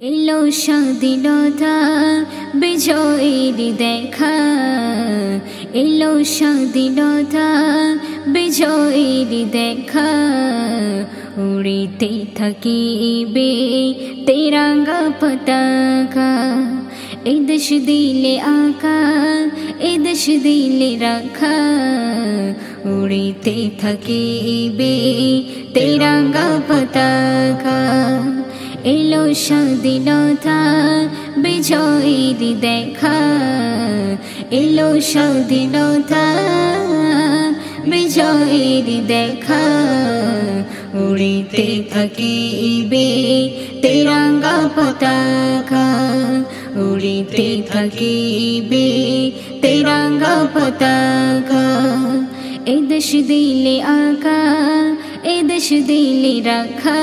এলো স্বাধীনতা বিজয়ের দেখা, এলো স্বাধীনতা বিজয়ের দেখা। উড়িতে থাকিবে তেরঙ্গা পতাকা, এ দেশ দিলে আকা, এ দেশ দিলে রাখা। উড়িতে থাকিবে তেরঙ্গা পতাকা, এলো স্বাধীনতা বিজয়ের দেখা, এলো স্বাধীনতা বিজয়ের দেখা। উড়িতে থাকিবে তেরঙ্গা পতাকা, উড়িতে থাকিবে তেরঙ্গা পতাকা। এ দেশ দিলে আকা, এ দেশ দিলে রাখা,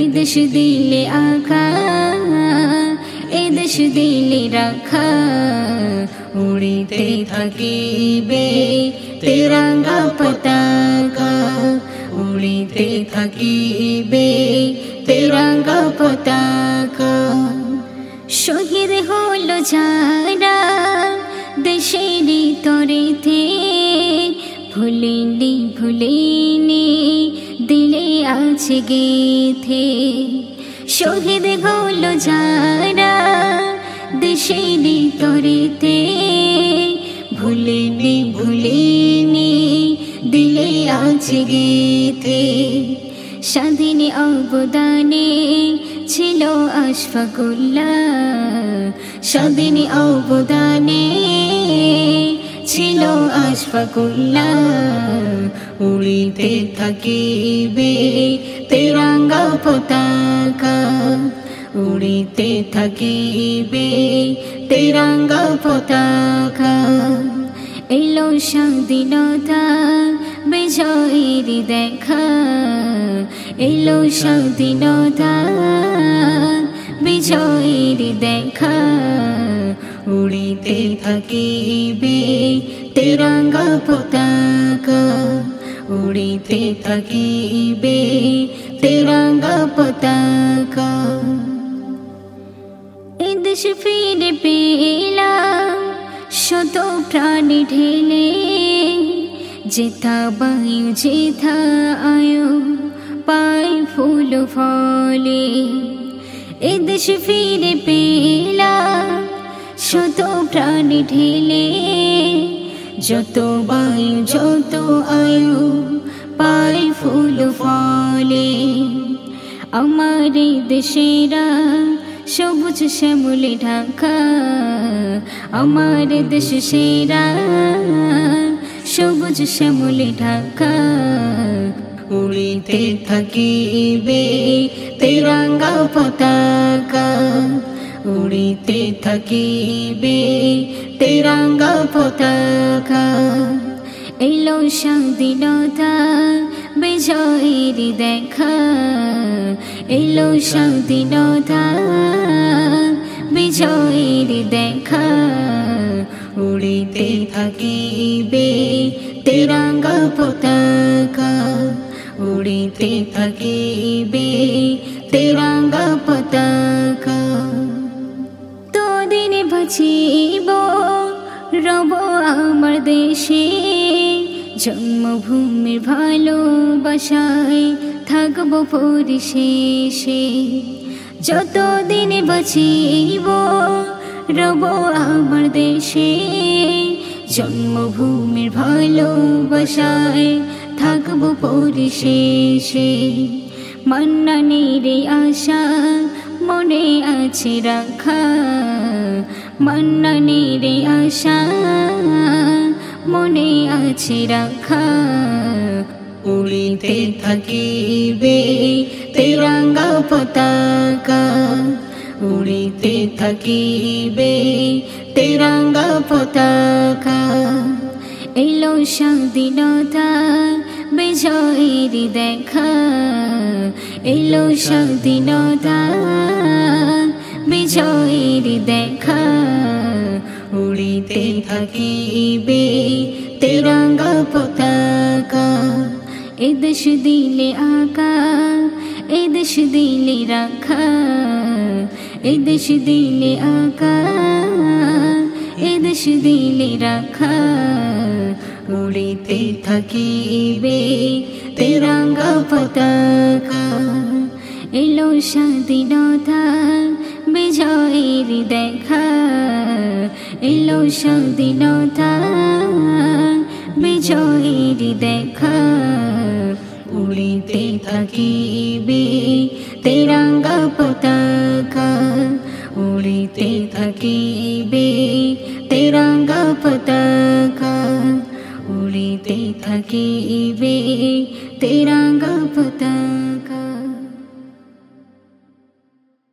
এ দেশ দিলে আকা, এ দেশ দিলে রাখা। উড়িতে থাকিবে তেরঙ্গা পতাকা, উড়িতে থাকিবে তেরঙ্গা পতাকা। শহীদ হলো যারা দেশের তরেতে, ভুলিনি ভুলিনি দিলে আছে গেথে। শহীদ হলো যারা দেশের তরেতে, ভুলিনি ভুলিনি দিলে আছে গেথে। স্বাধীন অবদানে ছিল আশফাকুল্লাহ, স্বাধীন অবদানে ছিল আশফাকুল্লাহ। উড়িতে থাকিবে তেরঙ্গা পতাকা, উড়িতে থাকিবে তেরঙ্গা পতাকা। এলো স্বাধীনতা বিজয়ের দেখা, এলো স্বাধীনতা বিজয়ের দেখা। উড়িতে থাকিবে তেরঙ্গা পতাকা, উড়িতে থাকিবে তেরঙ্গা পতাকা। এ দেশ ফিরে পেলাম শত প্রাণ ঢেলে, যেথা বায়ু যেথা আয়ু পাই ফুল ফলে। এ দেশ ফিরে পেলাম শত প্রাণ ঢেলে, যত বায়ু যত আয়ু পাই ফুল ফলে। আমার দেশেরা সবুজ শ্যামলে ঢাকা, আমার দেশ সেরা সবুজ শ্যামলে ঢাকা। উড়িতে থাকিবে তেরঙ্গা পতাকা, উড়িতে থাকিবে তেরঙ্গা পতাকা। এলো স্বাধীনতা বিজয়ের দেখা, এলো স্বাধীনতা বিজয়ের দেখা। উড়িতে থাকিবে তেরঙ্গা পতাকা, উড়িতে থাকিবে তেরঙ্গা পতাকা। তোদিন বাঁচিব রব আমার দেশে, জন্মভূমির ভালোবাসায় থাকব পরিশেষে। যতদিন বাঁচিব রব আমার দেশে, জন্মভূমির ভালোবাসায় থাকব পরিশেষে। মান্নানের আশা মনে আছে রাখা, মান্নানের আশা মনে আছে রাখা। উড়িতে থাকিবে তেরঙ্গা পতাকা, উড়িতে থাকিবে তেরঙ্গা পতাকা। এলো স্বাধীনতা বিজয়ের দেখা, এলো স্বাধীনতা বিজয়ের দেখা। উড়িতে থাকিবে তেরঙ্গা পতাকা, এ দেশ দিলে আকা, এ দেশ দিলে রাখা। এদেশ দিলে আকা এদেশ দিলে রাখা উড়িতে থাকিবে তেরঙ্গা পতাকা এলো স্বাধীনতা বিজয়ের দেখা এলো স্বাধীনতা বিজয়ের দেখা উড়িতে থাকিবে তেরঙ্গা পতাকা উড়িতে থাকিবে তেরঙ্গা পতাকা উড়িতে থাকিবে তেরঙ্গা পতাকা।